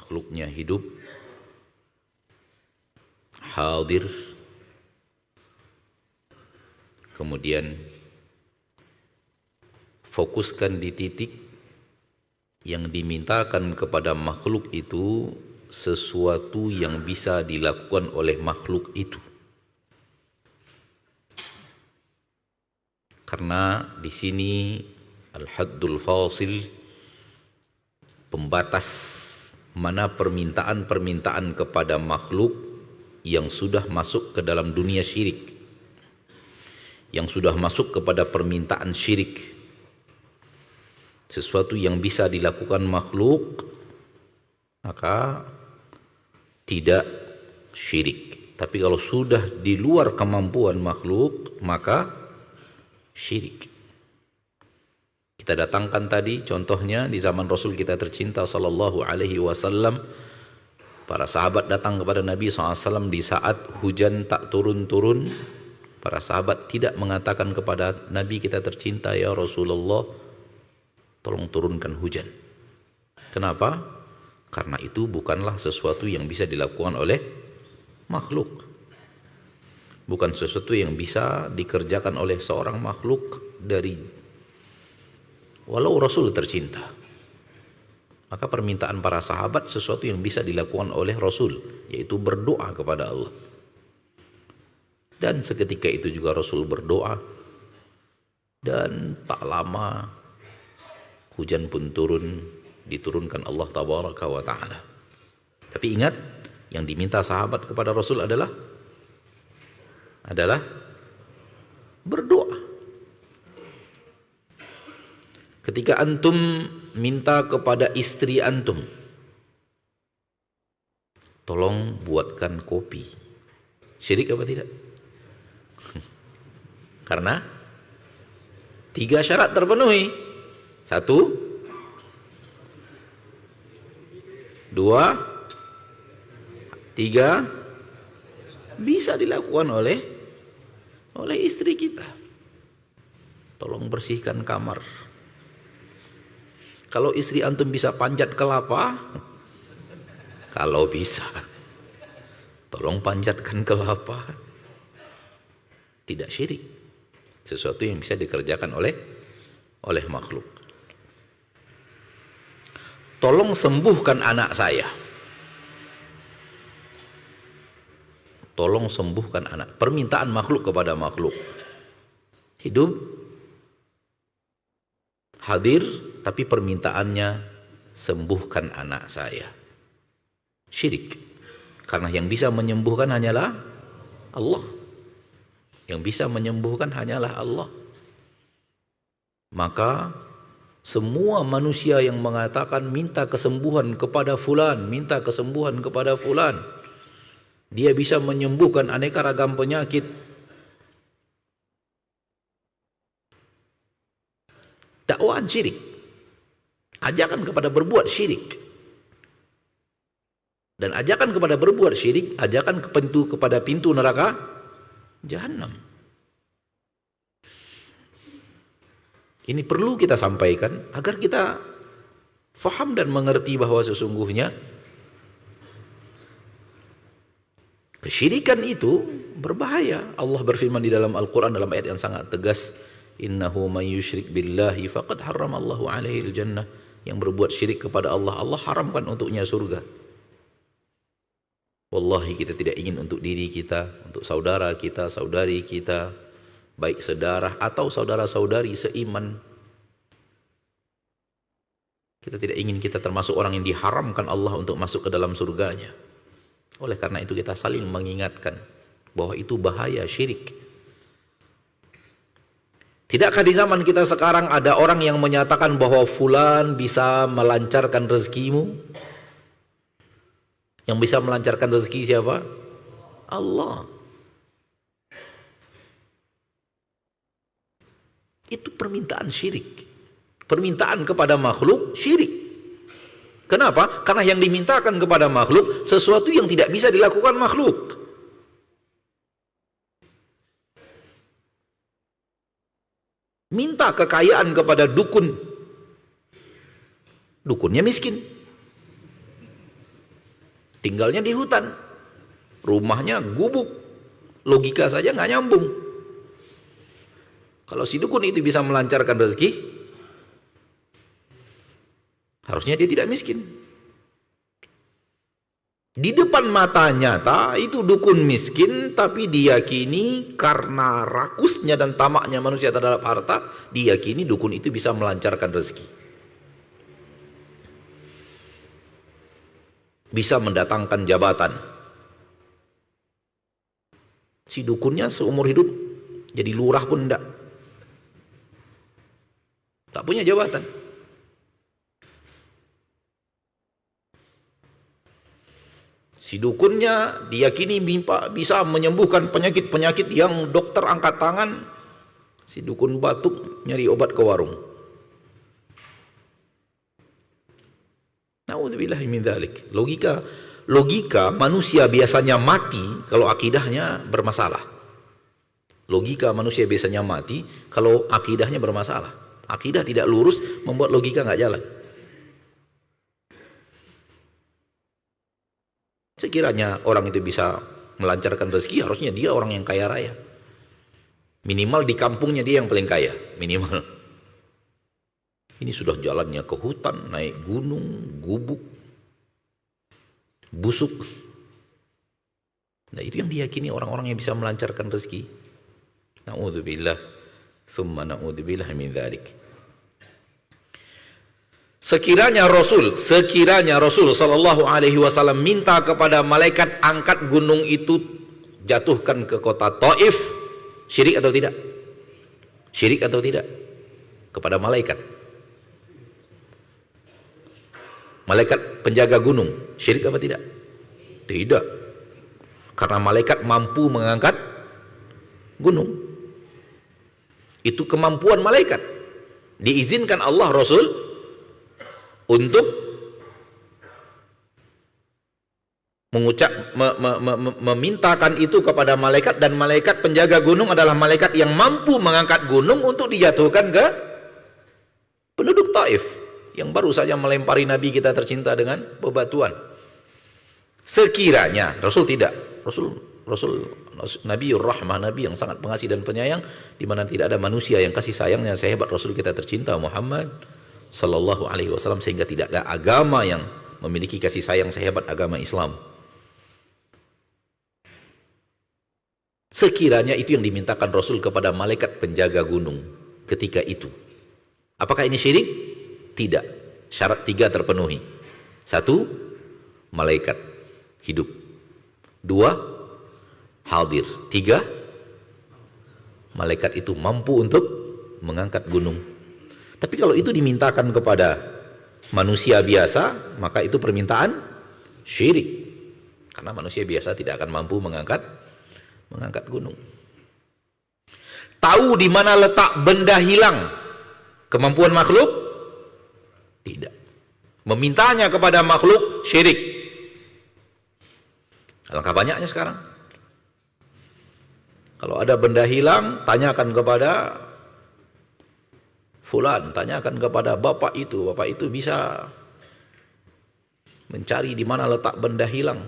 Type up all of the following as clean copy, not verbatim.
makhluknya hidup, hadir, kemudian fokuskan di titik yang dimintakan kepada makhluk itu sesuatu yang bisa dilakukan oleh makhluk itu. Karena di sini al-haddul fasil, pembatas mana permintaan-permintaan kepada makhluk yang sudah masuk ke dalam dunia syirik, yang sudah masuk kepada permintaan syirik, sesuatu yang bisa dilakukan makhluk, maka tidak syirik. Tapi kalau sudah di luar kemampuan makhluk, maka syirik. Kita datangkan tadi contohnya di zaman Rasul kita tercinta sallallahu alaihi wasallam. Para sahabat datang kepada Nabi SAW di saat hujan tak turun-turun. Para sahabat tidak mengatakan kepada Nabi kita tercinta, ya Rasulullah, tolong turunkan hujan. Kenapa? Karena itu bukanlah sesuatu yang bisa dilakukan oleh makhluk. Bukan sesuatu yang bisa dikerjakan oleh seorang makhluk walau Rasul tercinta. Maka permintaan para sahabat sesuatu yang bisa dilakukan oleh Rasul, yaitu berdoa kepada Allah. Dan seketika itu juga Rasul berdoa, dan tak lama hujan pun turun, diturunkan Allah tabaraka wa ta'ala. Tapi ingat, yang diminta sahabat kepada Rasul adalah berdoa. Ketika antum minta kepada istri antum, tolong buatkan kopi, syirik apa tidak? Karena 3 syarat terpenuhi. 1, 2, 3, bisa dilakukan oleh istri kita. Tolong bersihkan kamar. Kalau istri antum bisa panjat kelapa, kalau bisa, tolong panjatkan kelapa. Tidak syirik. Sesuatu yang bisa dikerjakan oleh makhluk. Tolong sembuhkan anak saya. Tolong sembuhkan anak. Permintaan makhluk kepada makhluk. Hidup, hadir, tapi permintaannya sembuhkan anak saya. Syirik. Karena yang bisa menyembuhkan hanyalah Allah. Yang bisa menyembuhkan hanyalah Allah. Maka semua manusia yang mengatakan minta kesembuhan kepada fulan, minta kesembuhan kepada fulan, dia bisa menyembuhkan aneka ragam penyakit, dakwaan syirik, ajakan kepada berbuat syirik. Dan ajakan kepada berbuat syirik, ajakan kepada pintu neraka Jahannam. Ini perlu kita sampaikan agar kita faham dan mengerti bahwa sesungguhnya kesyirikan itu berbahaya. Allah berfirman di dalam Al-Quran dalam ayat yang sangat tegas, innahu man yusyrik billahi faqad harramallahu alaihi al-jannah. Yang berbuat syirik kepada Allah, Allah haramkan untuknya surga. Wallahi kita tidak ingin untuk diri kita, untuk saudara kita, saudari kita, baik sedarah atau saudara-saudari seiman. Kita tidak ingin kita termasuk orang yang diharamkan Allah untuk masuk ke dalam surganya. Oleh karena itu kita saling mengingatkan bahwa itu bahaya syirik. Tidakkah di zaman kita sekarang ada orang yang menyatakan bahwa fulan bisa melancarkan rezekimu? Yang bisa melancarkan rezeki siapa? Allah. Itu permintaan syirik. Permintaan kepada makhluk syirik. Kenapa? Karena yang dimintakan kepada makhluk sesuatu yang tidak bisa dilakukan makhluk. Minta kekayaan kepada dukun. Dukunnya miskin. tinggalnya di hutan, rumahnya gubuk, logika saja nggak nyambung. Kalau si dukun itu bisa melancarkan rezeki, harusnya dia tidak miskin. Di depan mata nyata itu dukun miskin, tapi diyakini karena rakusnya dan tamaknya manusia terhadap harta, diyakini dukun itu bisa melancarkan rezeki, bisa mendatangkan jabatan. Si dukunnya seumur hidup jadi lurah pun enggak, tak punya jabatan. Si dukunnya diyakini bisa menyembuhkan penyakit-penyakit yang dokter angkat tangan. Si dukun batuk nyari obat ke warung. Nauzubillahi min dzalik. Logika manusia biasanya mati kalau akidahnya bermasalah. Logika manusia biasanya mati kalau akidahnya bermasalah. Akidah tidak lurus membuat logika nggak jalan. Sekiranya orang itu bisa melancarkan rezeki, harusnya dia orang yang kaya raya. Minimal di kampungnya dia yang paling kaya, minimal. Ini sudah jalannya ke hutan, naik gunung, gubuk, busuk. Nah itu yang diyakini orang-orang yang bisa melancarkan rezeki. Na'udzubillah, thumma na'udzubillah min dzalik. Sekiranya Rasul sallallahu alaihi wasallam minta kepada malaikat angkat gunung itu jatuhkan ke kota Taif, syirik atau tidak? Syirik atau tidak? Kepada malaikat. Malaikat penjaga gunung, syirik apa tidak? Tidak. Karena malaikat mampu mengangkat gunung. Itu kemampuan malaikat. Diizinkan Allah Rasul untuk memintakan itu kepada malaikat, dan malaikat penjaga gunung adalah malaikat yang mampu mengangkat gunung untuk dijatuhkan ke penduduk Taif yang baru saja melempari Nabi kita tercinta dengan bebatuan. Sekiranya Rasul tidak, Rasul Nabiur Rahmah, Nabi yang sangat pengasih dan penyayang, di mana tidak ada manusia yang kasih sayangnya sehebat Rasul kita tercinta Muhammad sallallahu alaihi wasallam, sehingga tidak ada agama yang memiliki kasih sayang sehebat agama Islam. Sekiranya itu yang dimintakan Rasul kepada malaikat penjaga gunung ketika itu, apakah ini syirik? Tidak. Syarat 3 terpenuhi. 1, malaikat hidup. 2, hadir. 3, malaikat itu mampu untuk mengangkat gunung. Tapi kalau itu dimintakan kepada manusia biasa, maka itu permintaan syirik. Karena manusia biasa tidak akan mampu mengangkat gunung. Tahu di mana letak benda hilang? Kemampuan makhluk? Tidak. Memintanya kepada makhluk syirik. Alangkah banyaknya sekarang. Kalau ada benda hilang, tanyakan kepada fulan, tanyakan kepada bapak itu bisa mencari di mana letak benda hilang.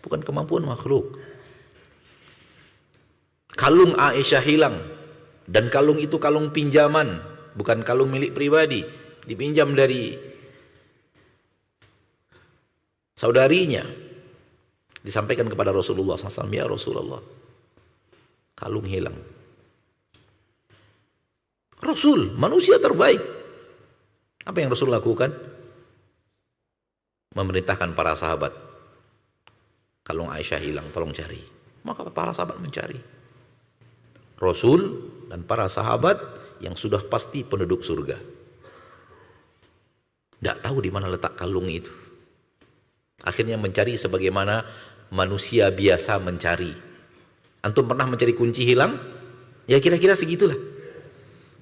Bukan kemampuan makhluk. Kalung Aisyah hilang, dan kalung itu kalung pinjaman, bukan kalung milik pribadi, dipinjam dari saudarinya. Disampaikan kepada Rasulullah SAW, ya Rasulullah, kalung hilang. Rasul, manusia terbaik. Apa yang Rasul lakukan? Memerintahkan para sahabat, kalung Aisyah hilang, tolong cari. Maka para sahabat mencari. Rasul dan para sahabat yang sudah pasti penduduk surga, tidak tahu di mana letak kalung itu. Akhirnya mencari sebagaimana manusia biasa mencari. Antum pernah mencari kunci hilang? Ya kira-kira segitulah.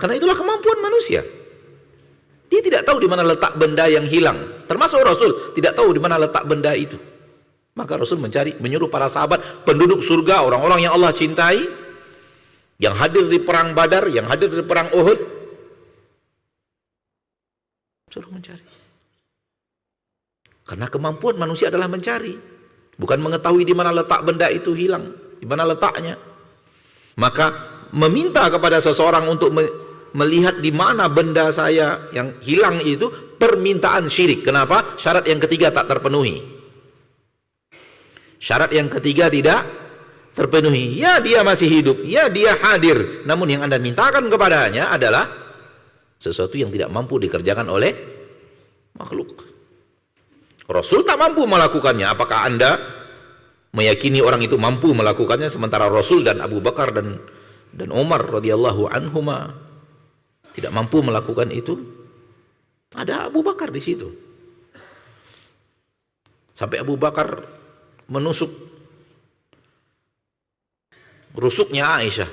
Karena itulah kemampuan manusia. Dia tidak tahu di mana letak benda yang hilang. Termasuk Rasul tidak tahu di mana letak benda itu. Maka Rasul menyuruh para sahabat, penduduk surga, orang-orang yang Allah cintai, yang hadir di perang Badar, yang hadir di perang Uhud, suruh mencari. Karena kemampuan manusia adalah mencari, bukan mengetahui di mana letak benda itu hilang, di mana letaknya. Maka meminta kepada seseorang untuk melihat di mana benda saya yang hilang itu permintaan syirik. Kenapa? Syarat yang ketiga tak terpenuhi. Syarat yang ketiga tidak terpenuhi. Ya dia masih hidup, ya dia hadir, namun yang Anda mintakan kepadanya adalah sesuatu yang tidak mampu dikerjakan oleh makhluk. Rasul tak mampu melakukannya. Apakah Anda meyakini orang itu mampu melakukannya, sementara Rasul dan Abu Bakar dan Umar radhiyallahu anhuma tidak mampu melakukan itu? Ada Abu Bakar di situ. Sampai Abu Bakar menusuk rusuknya Aisyah.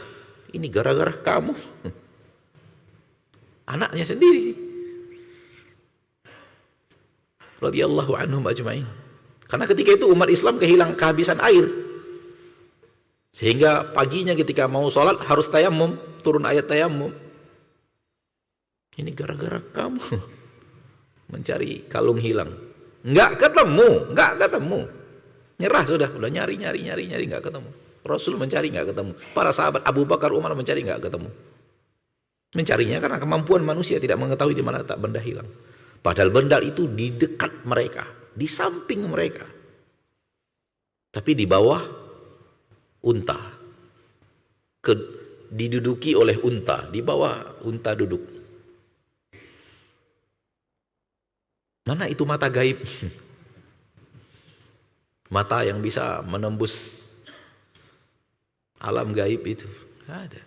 Ini gara-gara kamu. Anaknya sendiri. Radhiyallahu anhum ajma'in. Karena ketika itu umat Islam kehabisan air. Sehingga paginya ketika mau sholat harus tayamum, turun ayat tayamum. Ini gara-gara kamu mencari kalung hilang. Enggak ketemu. Nyerah sudah nyari enggak ketemu. Rasul mencari enggak ketemu. Para sahabat Abu Bakar, Umar mencari enggak ketemu. Mencarinya karena kemampuan manusia tidak mengetahui di mana letak benda hilang. Padahal benda itu di dekat mereka, di samping mereka. Tapi di bawah unta. Diduduki oleh unta, di bawah unta duduk. Mana itu mata gaib? Mata yang bisa menembus alam gaib itu. Ada.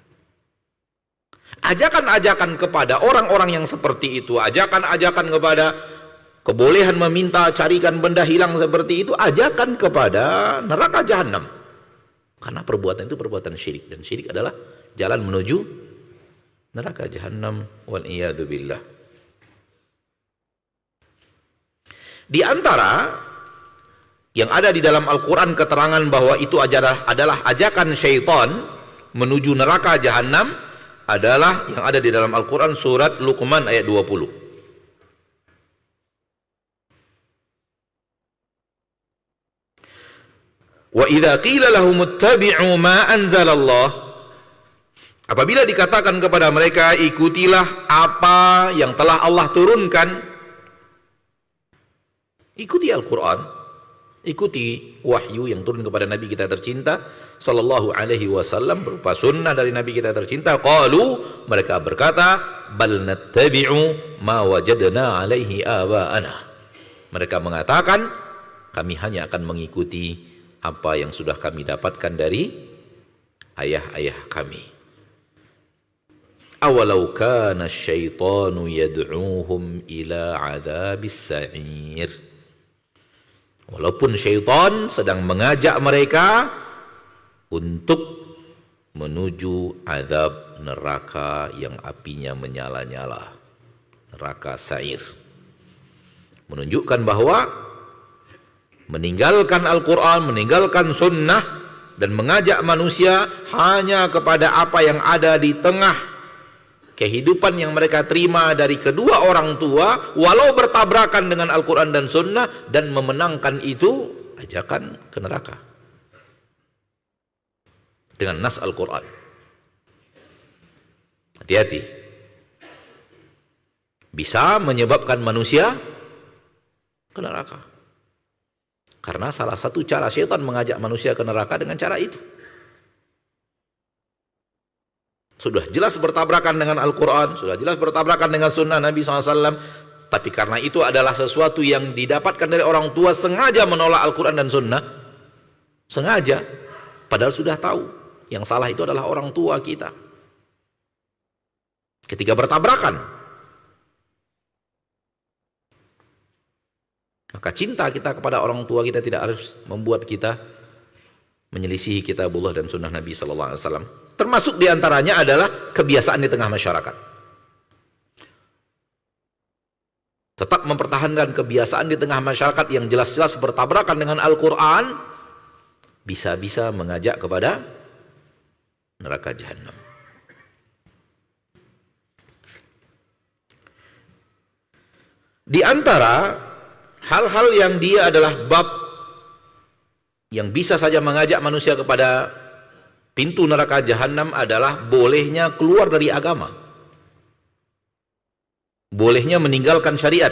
Ajakan-ajakan kepada orang-orang yang seperti itu, ajakan-ajakan kepada kebolehan meminta carikan benda hilang seperti itu, ajakan kepada neraka jahanam. Karena perbuatan itu perbuatan syirik, dan syirik adalah jalan menuju neraka jahanam, wal iyadu billah. Di antara yang ada di dalam Al-Quran keterangan bahwa itu adalah ajakan syaitan menuju neraka jahanam adalah yang ada di dalam Al-Quran surat Luqman ayat 20. Wa idza qila lahum ittabi'u ma anzalallah, apabila dikatakan kepada mereka ikutilah apa yang telah Allah turunkan, ikuti Al-Quran, ikuti wahyu yang turun kepada Nabi kita tercinta sallallahu alaihi wasallam berupa sunnah dari Nabi kita tercinta. Qalu, mereka berkata, bal nattabi'u ma wajadna alaihi aba'ana. Mereka mengatakan, kami hanya akan mengikuti apa yang sudah kami dapatkan dari ayah-ayah kami. Awalau kana asyaitanu yad'uhum ila adzabis sa'ir. Walaupun syaitan sedang mengajak mereka untuk menuju azab neraka yang apinya menyala-nyala, neraka sa'ir. Menunjukkan bahwa meninggalkan Al-Quran, meninggalkan sunnah, dan mengajak manusia hanya kepada apa yang ada di tengah kehidupan yang mereka terima dari kedua orang tua, walau bertabrakan dengan Al-Quran dan sunnah, dan memenangkan itu, ajakan ke neraka dengan nas Al-Quran. Hati-hati, bisa menyebabkan manusia ke neraka. Karena salah satu cara syaitan mengajak manusia ke neraka dengan cara itu. Sudah jelas bertabrakan dengan Al-Quran, sudah jelas bertabrakan dengan sunnah Nabi SAW, tapi karena itu adalah sesuatu yang didapatkan dari orang tua, sengaja menolak Al-Quran dan sunnah, sengaja, padahal sudah tahu yang salah itu adalah orang tua kita. Ketika bertabrakan, maka cinta kita kepada orang tua kita tidak harus membuat kita menyelisihi kitabullah dan sunnah Nabi SAW. Termasuk diantaranya adalah kebiasaan di tengah masyarakat. Tetap mempertahankan kebiasaan di tengah masyarakat yang jelas-jelas bertabrakan dengan Al-Quran, bisa-bisa mengajak kepada neraka jahanam. Di antara hal-hal yang dia adalah bab yang bisa saja mengajak manusia kepada pintu neraka jahanam adalah bolehnya keluar dari agama, bolehnya meninggalkan syariat.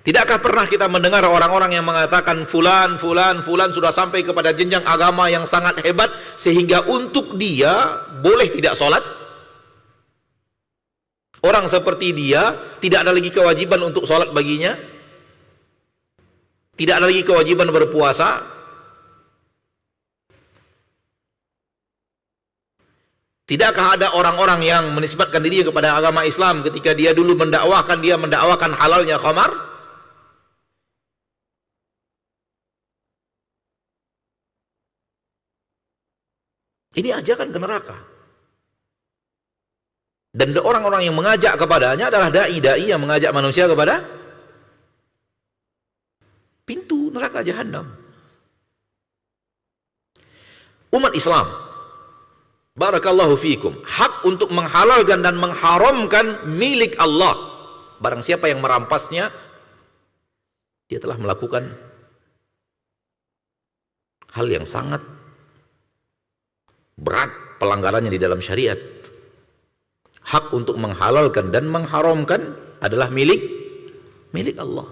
Tidakkah pernah kita mendengar orang-orang yang mengatakan fulan sudah sampai kepada jenjang agama yang sangat hebat sehingga untuk dia boleh tidak sholat? Orang seperti dia tidak ada lagi kewajiban untuk sholat baginya, tidak ada lagi kewajiban berpuasa. Tidakkah ada orang-orang yang menisbatkan dirinya kepada agama Islam ketika dia dulu mendakwakan halalnya khamar? Ini ajakan ke neraka. Dan orang-orang yang mengajak kepadanya adalah dai-dai yang mengajak manusia kepada pintu neraka jahanam. Umat Islam, barakallahu fiikum, hak untuk menghalalkan dan mengharamkan milik Allah. Barang siapa yang merampasnya, dia telah melakukan hal yang sangat berat pelanggarannya di dalam syariat. Hak untuk menghalalkan dan mengharamkan adalah milik Allah.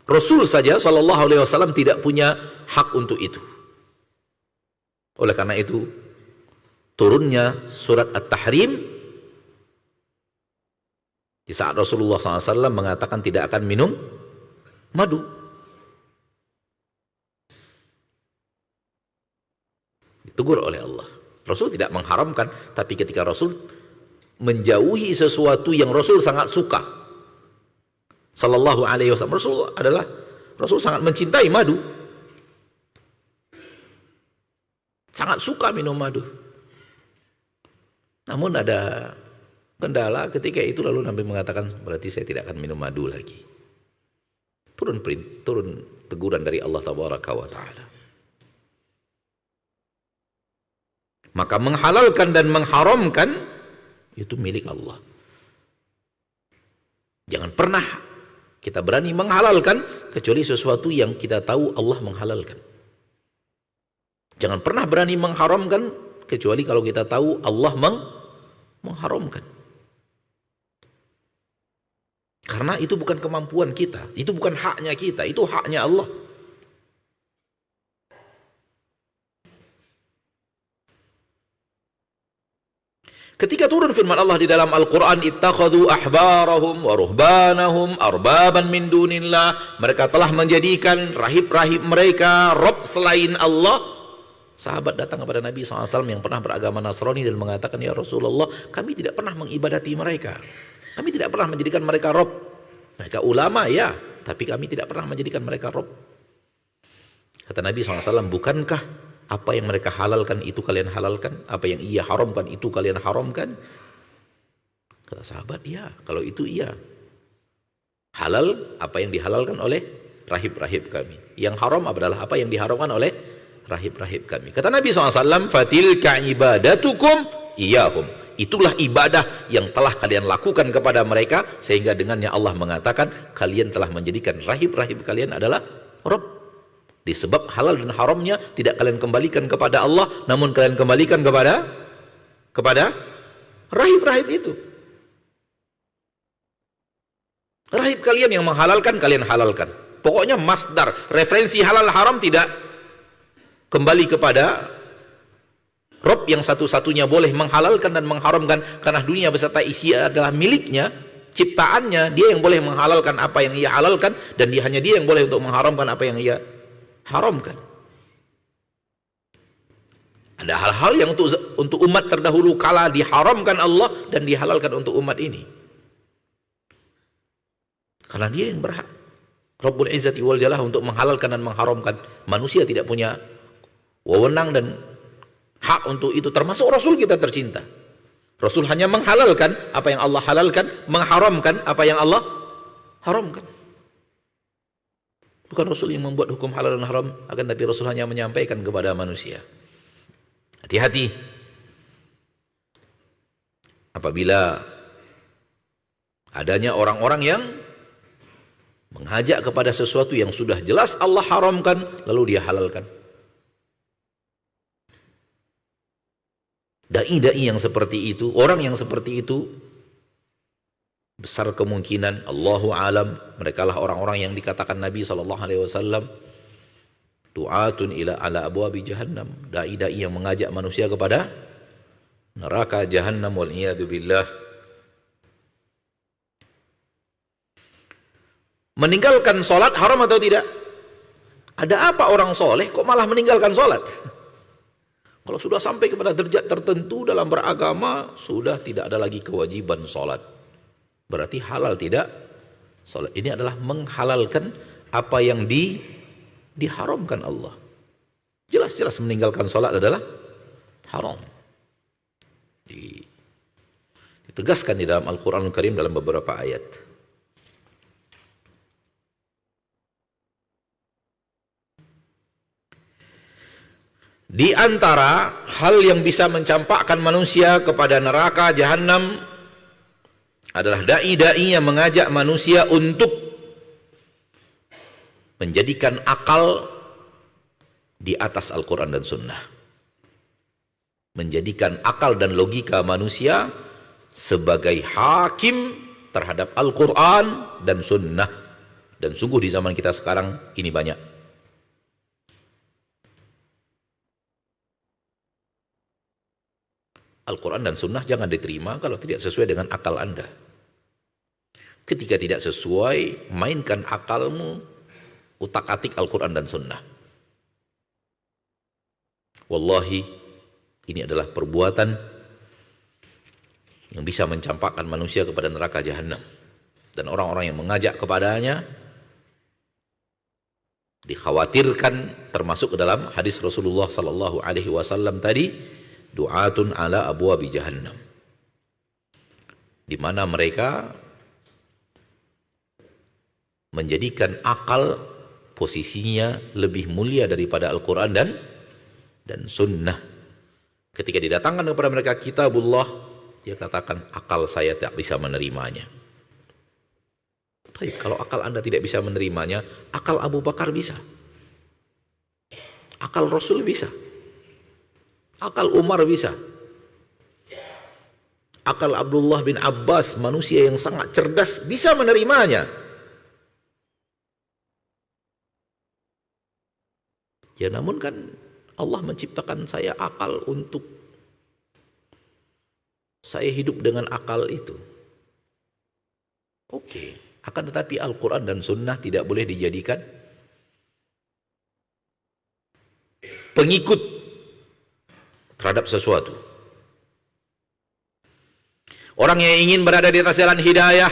Rasul saja sallallahu alaihi wasallam tidak punya hak untuk itu. Oleh karena itu turunnya surat At-Tahrim di saat Rasulullah SAW mengatakan tidak akan minum madu. Ditegur oleh Allah. Rasul tidak mengharamkan, tapi ketika Rasul menjauhi sesuatu yang Rasul sangat suka, sallallahu alaihi wasallam, Rasul sangat mencintai madu, sangat suka minum madu. Namun ada kendala ketika itu, lalu Nabi mengatakan berarti saya tidak akan minum madu lagi. Turun teguran dari Allah tabaraka wa taala. Maka menghalalkan dan mengharamkan itu milik Allah. Jangan pernah kita berani menghalalkan kecuali sesuatu yang kita tahu Allah menghalalkan. Jangan pernah berani mengharamkan kecuali kalau kita tahu Allah mengharamkan. Karena itu bukan kemampuan kita, itu bukan haknya kita, itu haknya Allah. Ketika turun firman Allah di dalam Al-Quran, ittakhadhu ahbarahum wa ruhbanahum arbaban min dunillah, mereka telah menjadikan rahib-rahib mereka Rabb selain Allah. Sahabat datang kepada Nabi SAW yang pernah beragama Nasrani dan mengatakan, ya Rasulullah, kami tidak pernah mengibadati mereka, kami tidak pernah menjadikan mereka Rabb. Mereka ulama ya, tapi kami tidak pernah menjadikan mereka Rabb. Kata Nabi SAW, bukankah apa yang mereka halalkan itu kalian halalkan? Apa yang ia haramkan itu kalian haramkan? Kata sahabat, iya, kalau itu iya. Halal apa yang dihalalkan oleh rahib-rahib kami. Yang haram adalah apa yang diharamkan oleh rahib-rahib kami. Kata Nabi SAW, fatilka ibadatukum iyahum. Itulah ibadah yang telah kalian lakukan kepada mereka, sehingga dengannya Allah mengatakan kalian telah menjadikan rahib-rahib kalian adalah Rabb. Disebab halal dan haramnya tidak kalian kembalikan kepada Allah, namun kalian kembalikan kepada rahib-rahib itu. Rahib kalian yang menghalalkan, kalian halalkan. Pokoknya masdar, referensi halal haram tidak kembali kepada Rabb yang satu-satunya boleh menghalalkan dan mengharamkan, karena dunia beserta isi adalah miliknya, ciptaannya. Dia yang boleh menghalalkan apa yang ia halalkan, dan hanya dia yang boleh untuk mengharamkan apa yang ia haramkan. Ada hal-hal yang untuk umat terdahulu kala diharamkan Allah dan dihalalkan untuk umat ini, karena dia yang berhak, Rabbul Izzati wal Jalal, untuk menghalalkan dan mengharamkan. Manusia tidak punya wewenang dan hak untuk itu, termasuk Rasul kita tercinta. Rasul hanya menghalalkan apa yang Allah halalkan, mengharamkan apa yang Allah haramkan. Bukan Rasul yang membuat hukum halal dan haram, akan tapi Rasul hanya menyampaikan kepada manusia. Hati-hati. apabila adanya orang-orang yang mengajak kepada sesuatu yang sudah jelas Allah haramkan, lalu dia halalkan. Dai-dai yang seperti itu, orang yang seperti itu, besar kemungkinan, Allahu alam, mereka lah orang-orang yang dikatakan Nabi SAW, du'atun ila ala abwabi jahannam, dai-dai yang mengajak manusia kepada neraka jahannam, wal iyadu billah. Meninggalkan sholat haram atau tidak? Ada apa orang soleh kok malah meninggalkan sholat? Kalau sudah sampai kepada derajat tertentu dalam beragama, sudah tidak ada lagi kewajiban sholat. Berarti halal tidak? Sholat ini adalah menghalalkan apa yang diharamkan Allah. Jelas-jelas meninggalkan sholat adalah haram. Ditegaskan di dalam Al-Quranul Karim dalam beberapa ayat. Di antara hal yang bisa mencampakkan manusia kepada neraka jahannam adalah dai-dai yang mengajak manusia untuk menjadikan akal di atas Al-Quran dan Sunnah. Menjadikan akal dan logika manusia sebagai hakim terhadap Al-Quran dan Sunnah. Dan sungguh di zaman kita sekarang ini banyak. Al-Quran dan Sunnah jangan diterima kalau tidak sesuai dengan akal Anda. Ketika tidak sesuai, mainkan akalmu, utak-atik Al-Quran dan Sunnah. Wallahi, ini adalah perbuatan yang bisa mencampakkan manusia kepada neraka jahannam. Dan orang-orang yang mengajak kepadanya dikhawatirkan termasuk ke dalam hadis Rasulullah SAW tadi, du'atun ala abwabi jahannam, di mana mereka menjadikan akal posisinya lebih mulia daripada Al-Quran dan Sunnah. Ketika didatangkan kepada mereka kitabullah, dia katakan akal saya tak bisa menerimanya. Tapi kalau akal Anda tidak bisa menerimanya, akal Abu Bakar bisa, akal Rasul bisa, akal Umar bisa, akal Abdullah bin Abbas, manusia yang sangat cerdas, bisa menerimanya. Ya namun kan Allah menciptakan saya akal untuk saya hidup dengan akal itu. Oke, akan tetapi Al-Quran dan Sunnah tidak boleh dijadikan pengikut terhadap sesuatu. Orang yang ingin berada di atas jalan hidayah,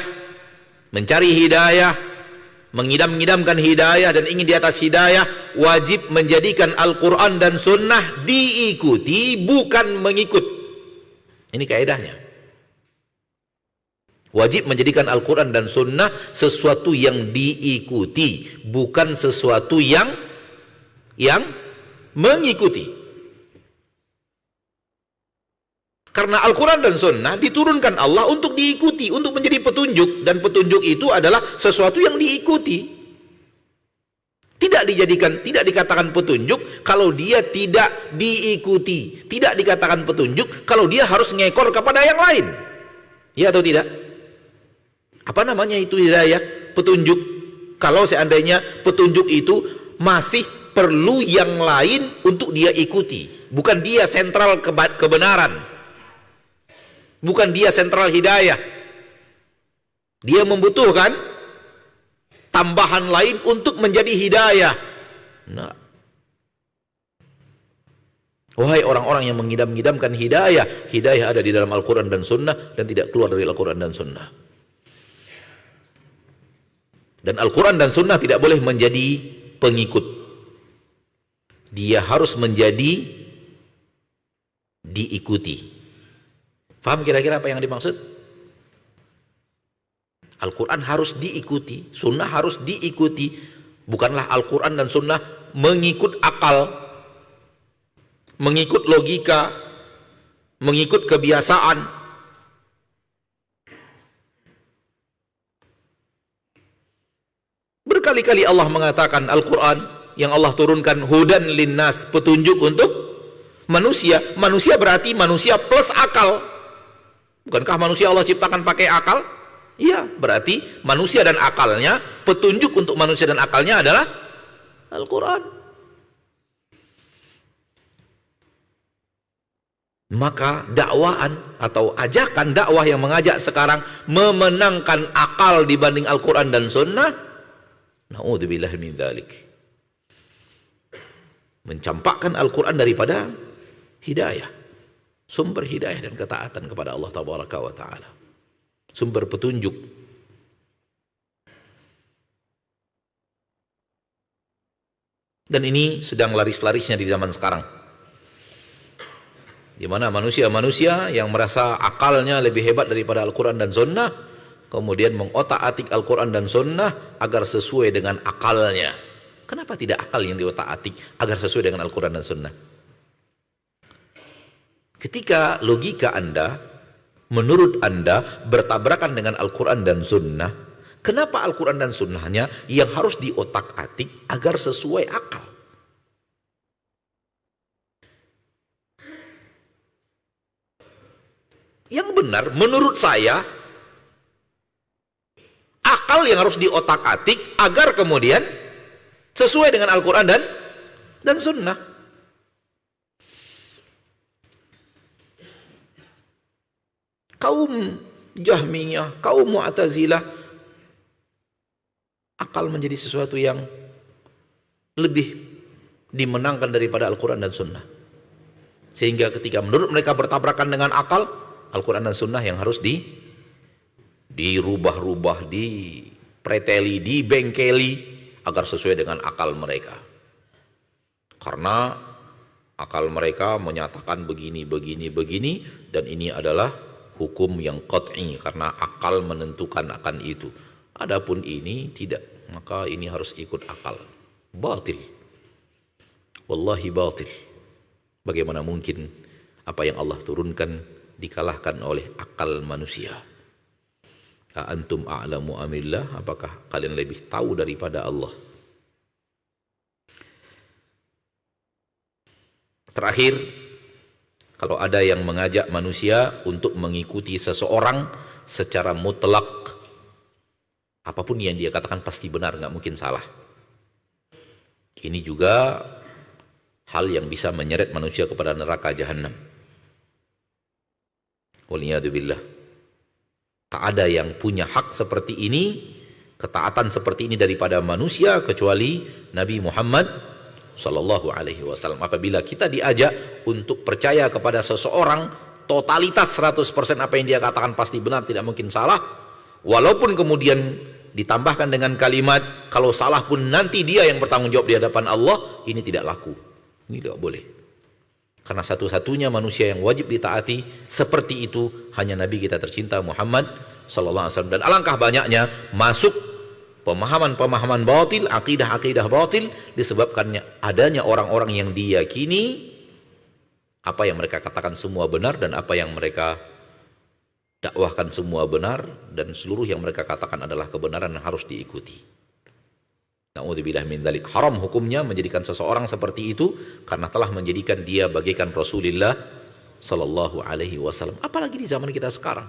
mencari hidayah, mengidam-idamkan hidayah dan ingin di atas hidayah, wajib menjadikan Al-Quran dan Sunnah diikuti, bukan mengikut. Ini kaedahnya. Wajib menjadikan Al-Quran dan Sunnah sesuatu yang diikuti, bukan sesuatu yang mengikuti. Karena Al-Quran dan Sunnah diturunkan Allah untuk diikuti, untuk menjadi petunjuk. Dan petunjuk itu adalah sesuatu yang diikuti. Tidak dikatakan petunjuk kalau dia tidak diikuti. Tidak dikatakan petunjuk kalau dia harus ngekor kepada yang lain. Ya atau tidak? Apa namanya itu hidayah? Petunjuk. Kalau seandainya petunjuk itu masih perlu yang lain untuk dia ikuti. Bukan dia sentral kebenaran. Bukan dia sentral hidayah. Dia membutuhkan tambahan lain untuk menjadi hidayah. Nah, wahai orang-orang yang mengidam-idamkan hidayah, hidayah ada di dalam Al-Quran dan Sunnah dan tidak keluar dari Al-Quran dan Sunnah. Dan Al-Quran dan Sunnah tidak boleh menjadi pengikut. Dia harus menjadi diikuti. Faham kira-kira apa yang dimaksud? Al-Quran harus diikuti, Sunnah harus diikuti. Bukanlah Al-Quran dan Sunnah mengikut akal, mengikut logika, mengikut kebiasaan. Berkali-kali Allah mengatakan Al-Quran yang Allah turunkan hudan linnas, petunjuk untuk manusia. Manusia berarti manusia plus akal. Bukankah manusia Allah ciptakan pakai akal? Iya, berarti manusia dan akalnya, petunjuk untuk manusia dan akalnya adalah Al-Quran. Maka dakwaan atau ajakan dakwah yang mengajak sekarang memenangkan akal dibanding Al-Quran dan Sunnah, na'udzubillahi min dzalik, mencampakkan Al-Quran daripada hidayah, sumber hidayah dan ketaatan kepada Allah Tabaraka wa Ta'ala, sumber petunjuk. Dan ini sedang laris-larisnya di zaman sekarang, di mana manusia-manusia yang merasa akalnya lebih hebat daripada Al-Quran dan Sunnah, kemudian mengotak-atik Al-Quran dan Sunnah agar sesuai dengan akalnya. Kenapa tidak akal yang diotak-atik agar sesuai dengan Al-Quran dan Sunnah? Ketika logika Anda, menurut Anda, bertabrakan dengan Al-Quran dan Sunnah, kenapa Al-Quran dan Sunnahnya yang harus diotak-atik agar sesuai akal? Yang benar, menurut saya, akal yang harus diotak-atik agar kemudian sesuai dengan Al-Quran dan Sunnah. Kaum Jahmiyah, kaum Mu'tazilah, akal menjadi sesuatu yang lebih dimenangkan daripada Al-Quran dan Sunnah. Sehingga ketika menurut mereka bertabrakan dengan akal, Al-Quran dan Sunnah yang harus dirubah-rubah, dipreteli, dibengkeli agar sesuai dengan akal mereka. Karena akal mereka menyatakan begini, begini, begini, dan ini adalah hukum yang qat'i karena akal menentukan akan itu. Adapun ini tidak, maka ini harus ikut akal. Batil. Wallahi batil. Bagaimana mungkin apa yang Allah turunkan dikalahkan oleh akal manusia? Antum a'lamu amillah, apakah kalian lebih tahu daripada Allah? Terakhir, kalau ada yang mengajak manusia untuk mengikuti seseorang secara mutlak, apapun yang dia katakan pasti benar, nggak mungkin salah. Ini juga hal yang bisa menyeret manusia kepada neraka jahanam. Waliyadzubillah. Tak ada yang punya hak seperti ini, ketaatan seperti ini daripada manusia kecuali Nabi Muhammad sallallahu alaihi wasallam. Apabila kita diajak untuk percaya kepada seseorang totalitas 100% apa yang dia katakan pasti benar, tidak mungkin salah, walaupun kemudian ditambahkan dengan kalimat kalau salah pun nanti dia yang bertanggung jawab di hadapan Allah, ini tidak laku. Ini tidak boleh. Karena satu-satunya manusia yang wajib ditaati seperti itu hanya Nabi kita tercinta Muhammad sallallahu alaihi wasallam. Dan alangkah banyaknya masuk pemahaman-pemahaman batil, akidah-akidah batil, disebabkan adanya orang-orang yang diyakini apa yang mereka katakan semua benar dan apa yang mereka dakwahkan semua benar, dan seluruh yang mereka katakan adalah kebenaran yang harus diikuti. Na'udzubillah min dzalik. Haram hukumnya menjadikan seseorang seperti itu karena telah menjadikan dia bagaikan Rasulullah sallallahu alaihi wasallam. Apalagi di zaman kita sekarang.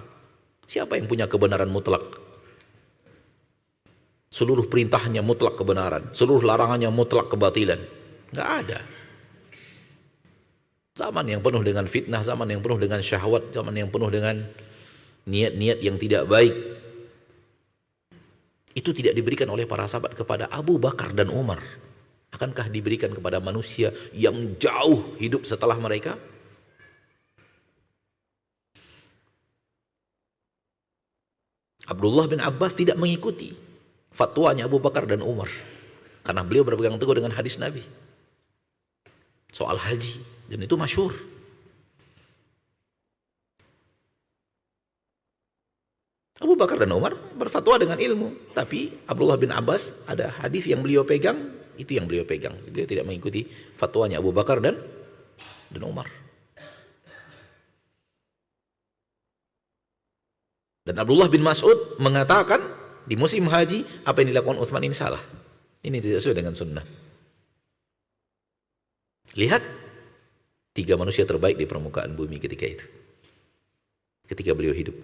Siapa yang punya kebenaran mutlak? Seluruh perintahnya mutlak kebenaran, seluruh larangannya mutlak kebatilan. Enggak ada. Zaman yang penuh dengan fitnah, zaman yang penuh dengan syahwat, zaman yang penuh dengan niat-niat yang tidak baik. Itu tidak diberikan oleh para sahabat kepada Abu Bakar dan Umar. Akankah diberikan kepada manusia yang jauh hidup setelah mereka? Abdullah bin Abbas tidak mengikuti fatwanya Abu Bakar dan Umar karena beliau berpegang teguh dengan hadis Nabi soal haji, dan itu masyhur. Abu Bakar dan Umar berfatwa dengan ilmu, tapi Abdullah bin Abbas ada hadis yang beliau pegang, itu yang beliau pegang. Beliau tidak mengikuti fatwanya Abu Bakar dan Umar. Dan Abdullah bin Mas'ud mengatakan di musim haji apa yang dilakukan Utsman ini salah. Ini tidak sesuai dengan sunnah. Lihat 3 manusia terbaik di permukaan bumi ketika itu. Ketika beliau hidup.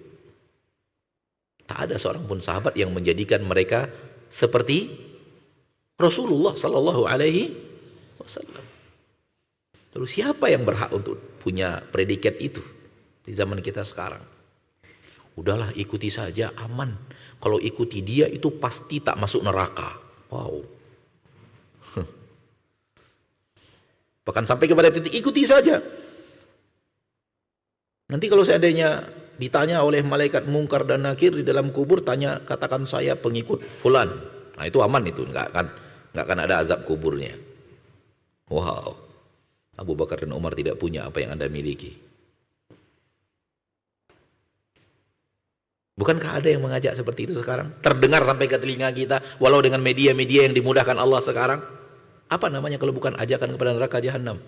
Tak ada seorang pun sahabat yang menjadikan mereka seperti Rasulullah sallallahu alaihi wasallam. Lalu siapa yang berhak untuk punya predikat itu di zaman kita sekarang? Udahlah, ikuti saja, aman. Kalau ikuti dia itu pasti tak masuk neraka. Wow. Bahkan sampai kepada titik ikuti saja. Nanti kalau seandainya ditanya oleh malaikat mungkar dan nakir di dalam kubur, katakan saya pengikut fulan. Nah itu aman, itu nggak akan ada azab kuburnya. Wow. Abu Bakar dan Umar tidak punya apa yang Anda miliki. Bukankah ada yang mengajak seperti itu sekarang? Terdengar sampai ke telinga kita, walau dengan media-media yang dimudahkan Allah sekarang. Apa namanya kalau bukan ajakan kepada neraka jahanam?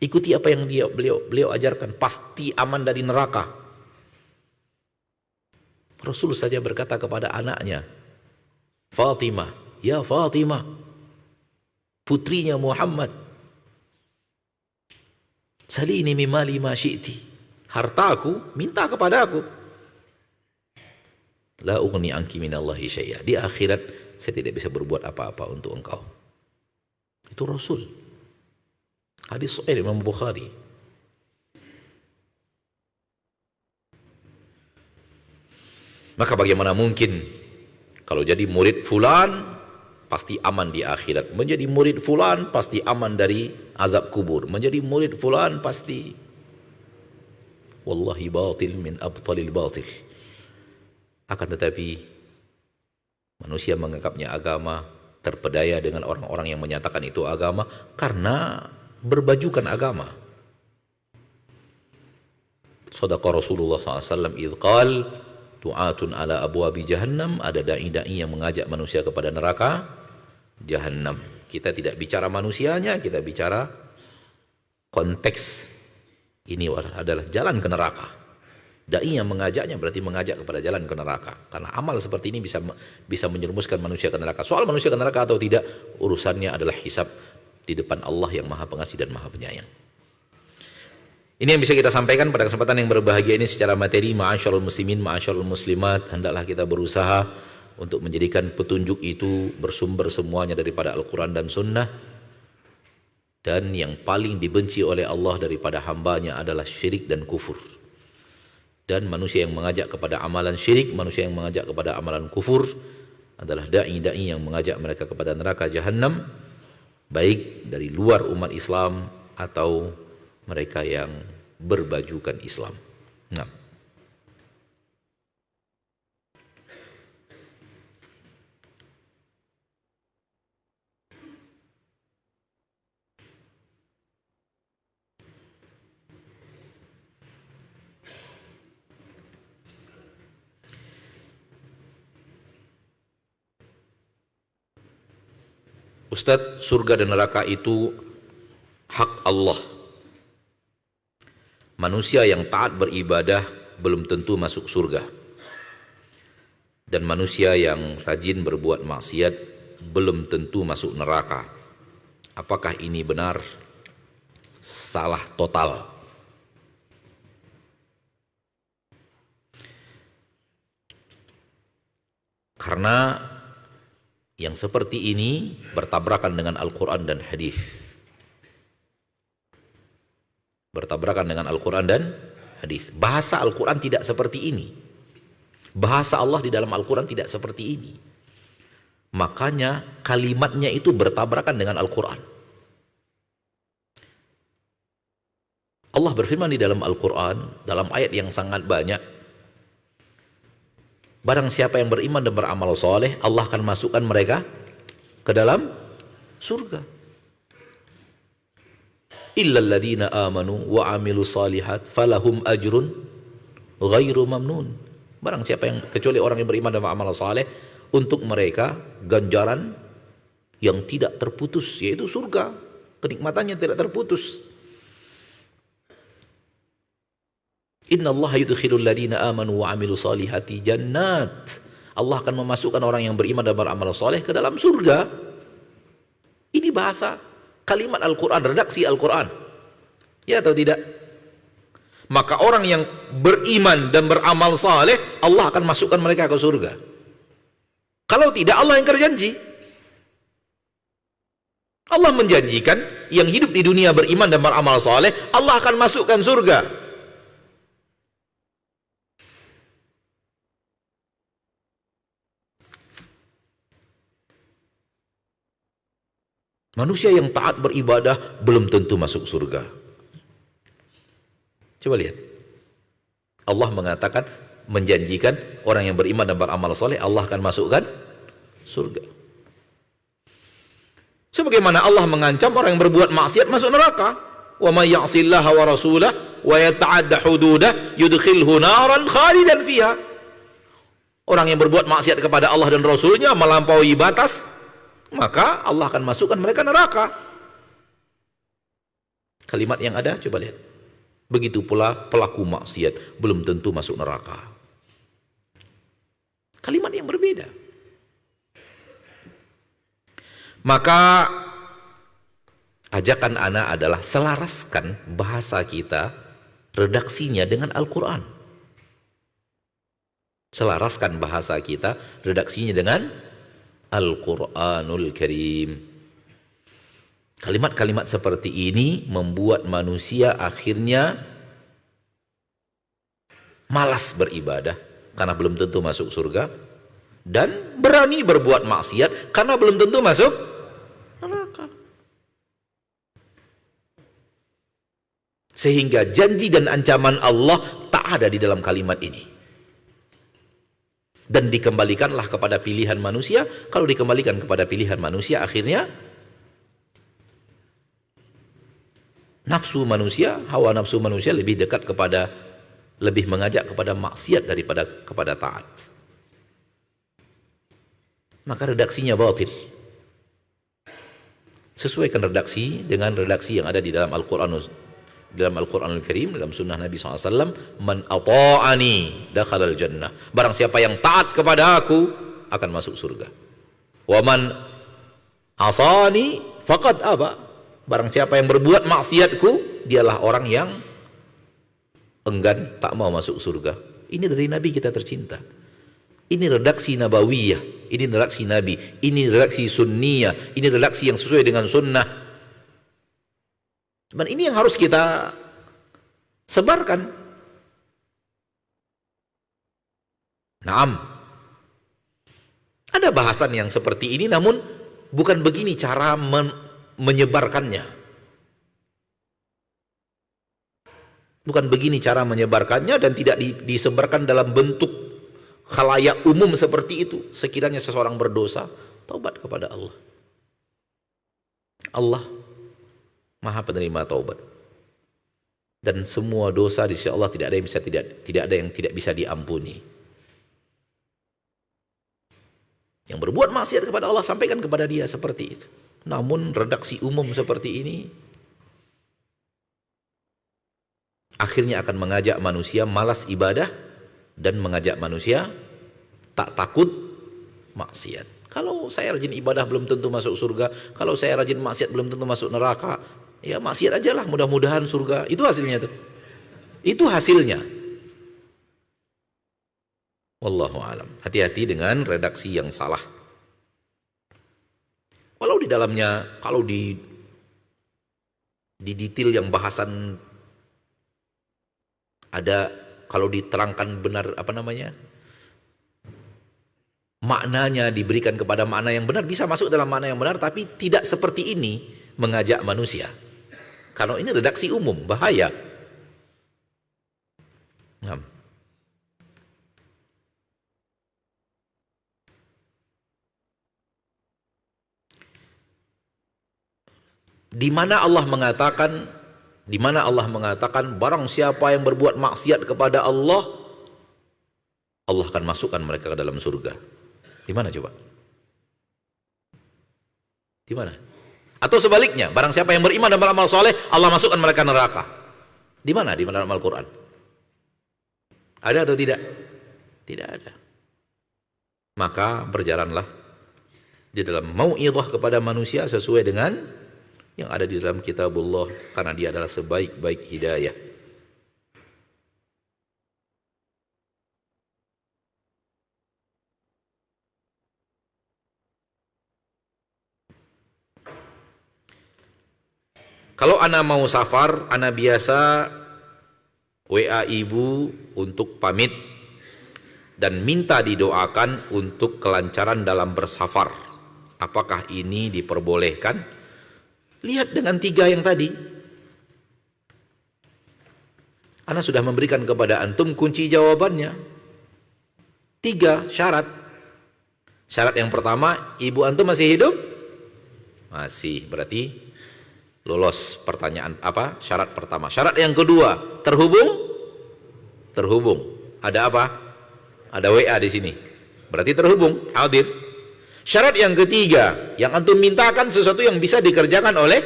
Ikuti apa yang beliau ajarkan, pasti aman dari neraka. Rasul saja berkata kepada anaknya, Fatimah, ya Fatimah, putrinya Muhammad, salini mimali ma syi'ti, hartaku minta kepada aku. La ughni anki minallahi syai'a. Di akhirat saya tidak bisa berbuat apa-apa untuk engkau. Itu Rasul. Hadis sahih Imam Bukhari. Maka bagaimana mungkin kalau jadi murid fulan pasti aman di akhirat, menjadi murid fulan pasti aman dari azab kubur, menjadi murid fulan pasti, wallahi batil min abtalil batil. Akan tetapi manusia menganggapnya agama, terpedaya dengan orang-orang yang menyatakan itu agama karena berbajukan agama. Shadaqa Rasulullah SAW idh qal du'atun ala abwabi jahannam, ada da'i-da'i yang mengajak manusia kepada neraka jahannam. Kita tidak bicara manusianya, kita bicara konteks ini adalah jalan ke neraka. Da'i yang mengajaknya berarti mengajak kepada jalan ke neraka. Karena amal seperti ini bisa menyerumuskan manusia ke neraka. Soal manusia ke neraka atau tidak, urusannya adalah hisab di depan Allah yang Maha Pengasih dan Maha Penyayang. Ini yang bisa kita sampaikan pada kesempatan yang berbahagia ini secara materi. Ma'asyarul muslimin, ma'asyarul muslimat, hendaklah kita berusaha untuk menjadikan petunjuk itu bersumber semuanya daripada Al-Quran dan Sunnah. Dan yang paling dibenci oleh Allah daripada hambanya adalah syirik dan kufur. Dan manusia yang mengajak kepada amalan syirik, manusia yang mengajak kepada amalan kufur adalah da'i-da'i yang mengajak mereka kepada neraka jahannam, baik dari luar umat Islam atau mereka yang berbajukan Islam. Nah, Ustadz, surga dan neraka itu hak Allah. Manusia yang taat beribadah belum tentu masuk surga. Dan manusia yang rajin berbuat maksiat belum tentu masuk neraka. Apakah ini benar? Salah total. Karena yang seperti ini bertabrakan dengan Al-Quran dan hadis. Bertabrakan dengan Al-Quran dan hadis. Bahasa Al-Quran tidak seperti ini. Bahasa Allah di dalam Al-Quran tidak seperti ini. Makanya kalimatnya itu bertabrakan dengan Al-Quran. Allah berfirman di dalam Al-Quran, dalam ayat yang sangat banyak, barang siapa yang beriman dan beramal soleh, Allah akan masukkan mereka ke dalam surga. Illal ladzina amanu wa amilu salihat falahum ajrun ghairu mamnun. Barang siapa yang, kecuali orang yang beriman dan beramal soleh, untuk mereka ganjaran yang tidak terputus, yaitu surga. Kenikmatannya tidak terputus. Inna Allah yudkhilul ladina amanu wa amilu salihati jannat Allah akan memasukkan orang yang beriman dan beramal soleh ke dalam surga. Ini bahasa kalimat Al-Quran, redaksi Al-Quran. Ya atau tidak? Maka orang yang beriman dan beramal saleh, Allah akan masukkan mereka ke surga. Kalau tidak, Allah yang berjanji. Allah menjanjikan yang hidup di dunia beriman dan beramal saleh, Allah akan masukkan surga. Manusia yang taat beribadah belum tentu masuk surga. Coba lihat. Allah mengatakan, menjanjikan orang yang beriman dan beramal soleh, Allah akan masukkan surga. Sebagaimana Allah mengancam orang yang berbuat maksiat masuk neraka. Wa may ya'sillaha wa rasulahu wa yata'adda hududah yudkhilhu naran khalidan fiha. Orang yang berbuat maksiat kepada Allah dan Rasulnya, melampaui batas, maka Allah akan masukkan mereka neraka. Kalimat yang ada, coba lihat. Begitu pula pelaku maksiat belum tentu masuk neraka. Kalimat yang berbeda. Maka ajakan ana adalah selaraskan bahasa kita, redaksinya dengan Al-Quran. Selaraskan bahasa kita, redaksinya dengan Al-Quranul Karim. Kalimat-kalimat seperti ini membuat manusia akhirnya malas beribadah karena belum tentu masuk surga, dan berani berbuat maksiat karena belum tentu masuk neraka. Sehingga janji dan ancaman Allah tak ada di dalam kalimat ini. Dan dikembalikanlah kepada pilihan manusia. Kalau dikembalikan kepada pilihan manusia, akhirnya nafsu manusia, hawa nafsu manusia lebih dekat kepada, lebih mengajak kepada maksiat daripada kepada taat. Maka redaksinya batil. Sesuaikan redaksi dengan redaksi yang ada di dalam Al-Quranul Karim, dalam sunnah Nabi SAW. Man ata'ani dakhalal jannah. Barang siapa yang taat kepada aku akan masuk surga. Wa man asani faqad aba. Barang siapa yang berbuat maksiatku, dialah orang yang enggan, tak mau masuk surga. Ini dari Nabi kita tercinta. Ini redaksi nabawiyah, ini redaksi Nabi, ini redaksi sunniyah, ini redaksi yang sesuai dengan sunnah. Dan ini yang harus kita sebarkan. Naam. Ada bahasan yang seperti ini, namun bukan begini cara menyebarkannya. Bukan begini cara menyebarkannya, dan tidak disebarkan dalam bentuk khalayak umum seperti itu. Sekiranya seseorang berdosa, taubat kepada Allah. Allah Maha penerima taubat. Dan semua dosa di sisi Allah tidak ada yang tidak bisa diampuni. Yang berbuat maksiat kepada Allah, sampaikan kepada dia seperti itu. Namun redaksi umum seperti ini akhirnya akan mengajak manusia malas ibadah dan mengajak manusia tak takut maksiat. Kalau saya rajin ibadah belum tentu masuk surga, kalau saya rajin maksiat belum tentu masuk neraka. Ya maksiat aja lah, mudah-mudahan surga. Itu hasilnya tuh. Itu hasilnya. Wallahu alam. Hati-hati dengan redaksi yang salah. Walau di dalamnya, kalau di detail yang bahasan ada, kalau diterangkan benar maknanya diberikan kepada makna yang benar, bisa masuk dalam makna yang benar, tapi tidak seperti ini mengajak manusia. Kalau ini redaksi umum, bahaya. Nah. Di mana Allah mengatakan barang siapa yang berbuat maksiat kepada Allah, Allah akan masukkan mereka ke dalam surga. Di mana coba? Di mana? Atau sebaliknya, barang siapa yang beriman dan beramal soleh, Allah masukkan mereka neraka. Di mana? Di mana dalam Al-Quran? Ada atau tidak? Tidak ada. maka berjalanlah di dalam mau'idhah kepada manusia sesuai dengan yang ada di dalam kitabullah, karena dia adalah sebaik-baik hidayah. Kalau ana mau safar, ana biasa WA ibu untuk pamit dan minta didoakan untuk kelancaran dalam bersafar. Apakah ini diperbolehkan? Lihat dengan 3 yang tadi. Ana sudah memberikan kepada antum kunci jawabannya. 3 syarat. Syarat yang pertama, ibu antum masih hidup? Masih, berarti lolos pertanyaan apa? Syarat pertama. Syarat yang kedua, terhubung? Terhubung. Ada apa? Ada WA di sini. Berarti terhubung, hadir. Syarat yang ketiga, yang antum mintakan sesuatu yang bisa dikerjakan oleh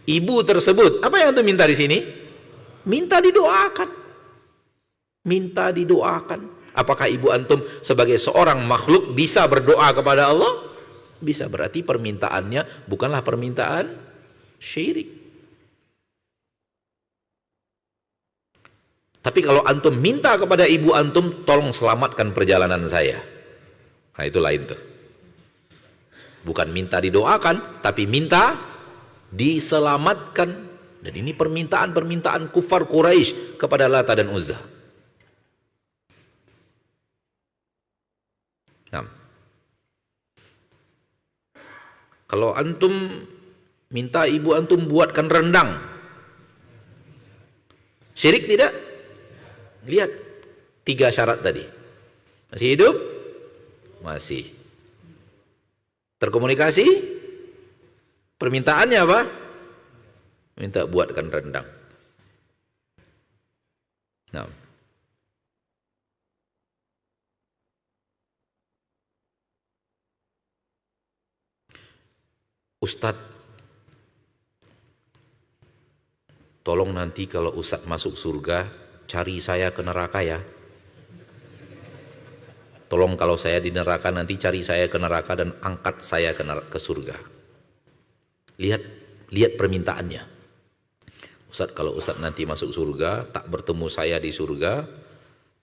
ibu tersebut. Apa yang antum minta di sini? Minta didoakan. Minta didoakan. Apakah ibu antum sebagai seorang makhluk bisa berdoa kepada Allah? Bisa, berarti permintaannya bukanlah permintaan syirik. Tapi kalau antum minta kepada ibu antum, tolong selamatkan perjalanan saya, nah itu lain tuh. Bukan minta didoakan, tapi minta diselamatkan. Dan ini permintaan-permintaan kufar Quraisy kepada Lata dan Uzza. Nah, kalau antum minta ibu antum buatkan rendang, syirik tidak? Lihat 3 syarat tadi. Masih hidup? Masih. Terkomunikasi? Permintaannya apa? Minta buatkan rendang. Nah, Ustadz, tolong nanti kalau Ustadz masuk surga, cari saya ke neraka ya. Tolong kalau saya di neraka nanti cari saya ke neraka dan angkat saya ke surga. Lihat permintaannya. Ustadz, kalau Ustadz nanti masuk surga, tak bertemu saya di surga,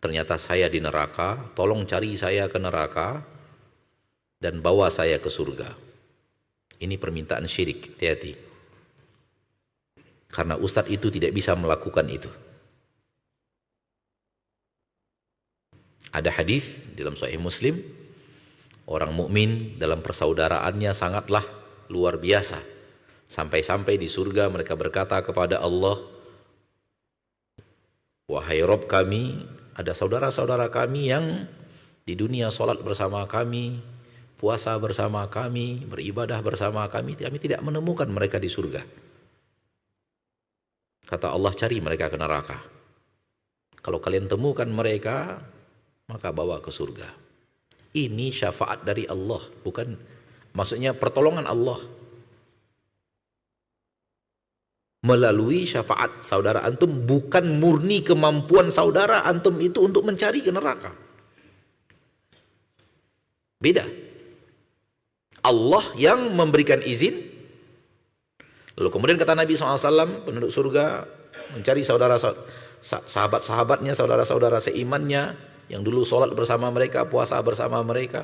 ternyata saya di neraka, tolong cari saya ke neraka dan bawa saya ke surga. Ini permintaan syirik, hati-hati. Karena Ustadz itu tidak bisa melakukan itu. Ada hadis dalam Sahih Muslim, orang mukmin dalam persaudaraannya sangatlah luar biasa. Sampai-sampai di surga mereka berkata kepada Allah, wahai Rob kami, ada saudara-saudara kami yang di dunia sholat bersama kami, puasa bersama kami, beribadah bersama kami tidak menemukan mereka di surga. Kata Allah, cari mereka ke neraka. Kalau kalian temukan mereka, maka bawa ke surga. Ini syafaat dari Allah, bukan, maksudnya pertolongan Allah. Melalui syafaat saudara antum, bukan murni kemampuan saudara antum itu untuk mencari ke neraka. Beda. Allah yang memberikan izin. Lalu kemudian kata Nabi SAW, penduduk surga mencari sahabat-sahabatnya, saudara-saudara seimannya yang dulu sholat bersama mereka, puasa bersama mereka.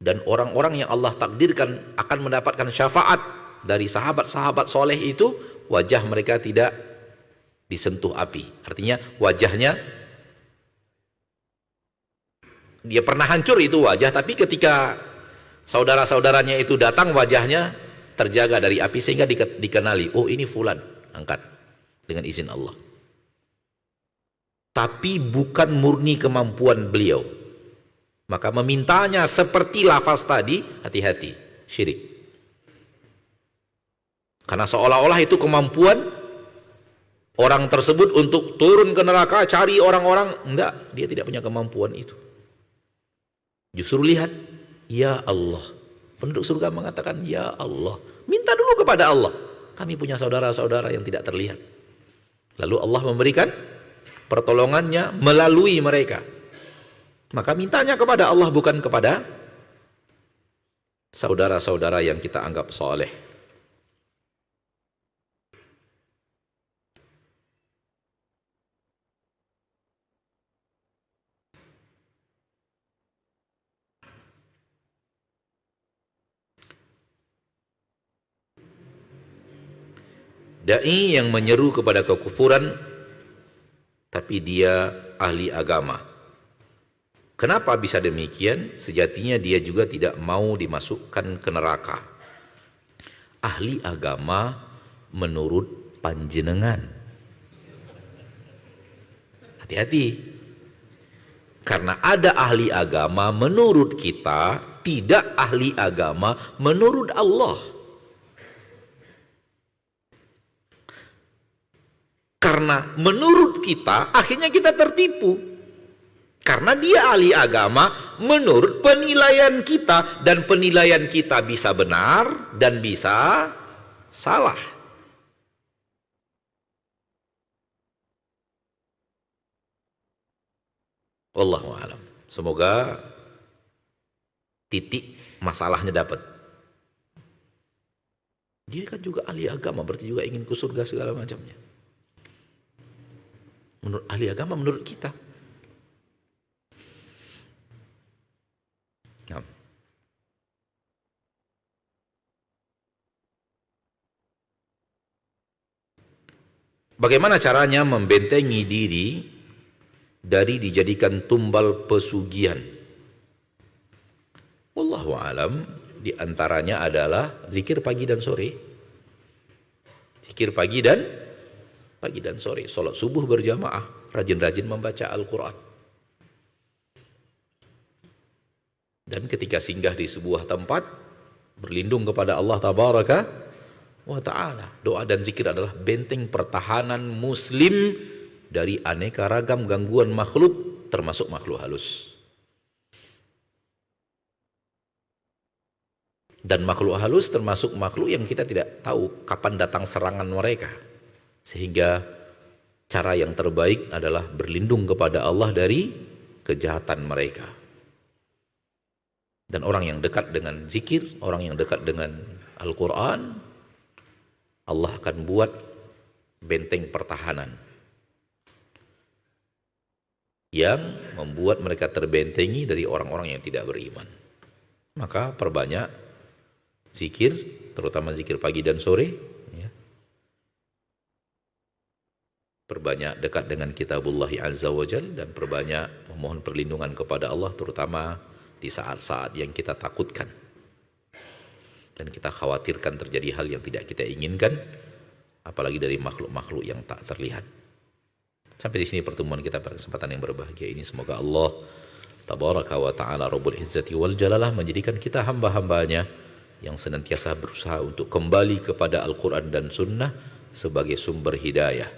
Dan orang-orang yang Allah takdirkan akan mendapatkan syafaat dari sahabat-sahabat soleh itu, wajah mereka tidak disentuh api. Artinya wajahnya, dia pernah hancur itu wajah, tapi ketika saudara-saudaranya itu datang, wajahnya terjaga dari api sehingga dikenali, oh ini fulan, angkat dengan izin Allah. Tapi bukan murni kemampuan beliau. Maka memintanya seperti lafaz tadi, hati-hati, syirik. Karena seolah-olah itu kemampuan orang tersebut untuk turun ke neraka, cari orang-orang. Enggak, dia tidak punya kemampuan itu. Justru lihat, ya Allah. Penduduk surga mengatakan, ya Allah. Minta dulu kepada Allah. Kami punya saudara-saudara yang tidak terlihat. Lalu Allah memberikan pertolongannya melalui mereka. Maka mintanya kepada Allah, bukan kepada saudara-saudara yang kita anggap soleh. Dai yang menyeru kepada kekufuran tapi dia ahli agama. Kenapa bisa demikian? Sejatinya dia juga tidak mau dimasukkan ke neraka. Ahli agama menurut panjenengan. Hati-hati. Karena ada ahli agama menurut kita, tidak ahli agama menurut Allah. Karena menurut kita, akhirnya kita tertipu. Karena dia ahli agama menurut penilaian kita, dan penilaian kita bisa benar dan bisa salah. Wallahu a'lam. Semoga titik masalahnya dapat. Dia kan juga ahli agama, berarti juga ingin ke surga segala macamnya. Menurut ahli agama, menurut kita. Nah. Bagaimana caranya membentengi diri dari dijadikan tumbal pesugihan? Wallahu alam, di antaranya adalah zikir pagi dan sore. Zikir pagi dan sore, sholat subuh berjamaah, rajin-rajin membaca Al-Quran. Dan ketika singgah di sebuah tempat, berlindung kepada Allah Tabaraka wa Ta'ala. Doa dan zikir adalah benteng pertahanan muslim dari aneka ragam gangguan makhluk, termasuk makhluk halus. Dan makhluk halus termasuk makhluk yang kita tidak tahu kapan datang serangan mereka. Sehingga cara yang terbaik adalah berlindung kepada Allah dari kejahatan mereka. Dan orang yang dekat dengan zikir, orang yang dekat dengan Al-Quran, Allah akan buat benteng pertahanan yang membuat mereka terbentengi dari orang-orang yang tidak beriman. Maka perbanyak zikir, terutama zikir pagi dan sore, ya. Perbanyak dekat dengan kitabullah azza wa jal, dan perbanyak memohon perlindungan kepada Allah, terutama di saat-saat yang kita takutkan dan kita khawatirkan terjadi hal yang tidak kita inginkan, apalagi dari makhluk-makhluk yang tak terlihat. Sampai di sini pertemuan kita pada kesempatan yang berbahagia ini. Semoga Allah Tabaraka wa Ta'ala Rabbul Izzati wal Jalalah menjadikan kita hamba-hambanya yang senantiasa berusaha untuk kembali kepada Al-Quran dan Sunnah sebagai sumber hidayah,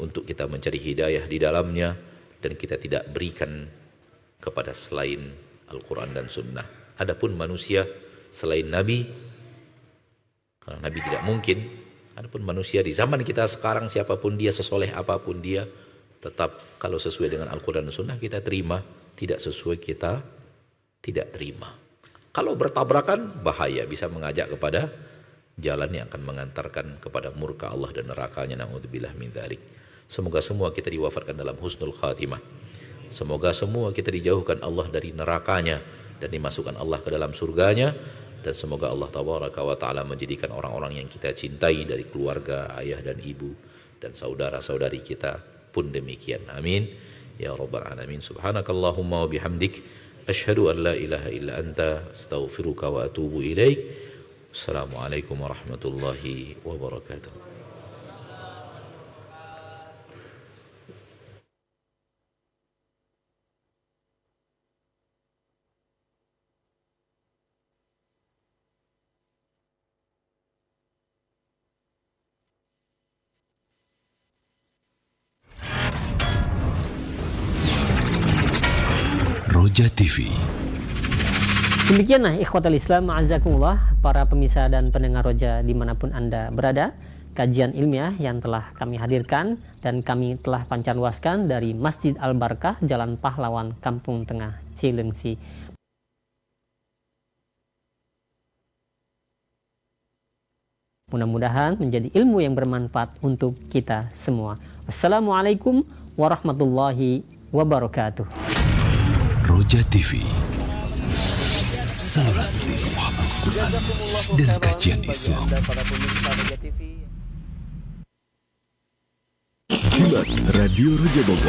untuk kita mencari hidayah di dalamnya, dan kita tidak berikan kepada selain Al-Quran dan Sunnah. Adapun manusia selain Nabi, karena Nabi tidak mungkin, adapun manusia di zaman kita sekarang, siapapun dia, sesoleh apapun dia, tetap kalau sesuai dengan Al-Quran dan Sunnah kita terima, tidak sesuai kita tidak terima. Kalau bertabrakan, bahaya, bisa mengajak kepada jalan yang akan mengantarkan kepada murka Allah dan nerakanya. Na'udzubillah min dzalik. Semoga semua kita diwafatkan dalam husnul khatimah. Semoga semua kita dijauhkan Allah dari nerakanya dan dimasukkan Allah ke dalam surganya. Dan semoga Allah Tabaraka wa Ta'ala menjadikan orang-orang yang kita cintai dari keluarga, ayah dan ibu, dan saudara-saudari kita pun demikian. Amin. Ya Rabbal Alamin. Subhanakallahumma wa bihamdik, asyhadu an la ilaha illa anta, astaghfiruka wa atubu ilaik. Assalamualaikum warahmatullahi wabarakatuh. Roja TV. Demikianlah ikhwatal Islam, ma'azakumullah, para pemirsa dan pendengar Roja dimanapun Anda berada. kajian ilmiah yang telah kami hadirkan dan kami telah pancarluaskan dari Masjid Al-Barkah, Jalan Pahlawan, Kampung Tengah, Cilengsi. Mudah-mudahan menjadi ilmu yang bermanfaat untuk kita semua. Wassalamualaikum warahmatullahi wabarakatuh. Roja TV, saluran tilawahat Al-Quran dan kajian Islam. Simak Radio Roja Bogor.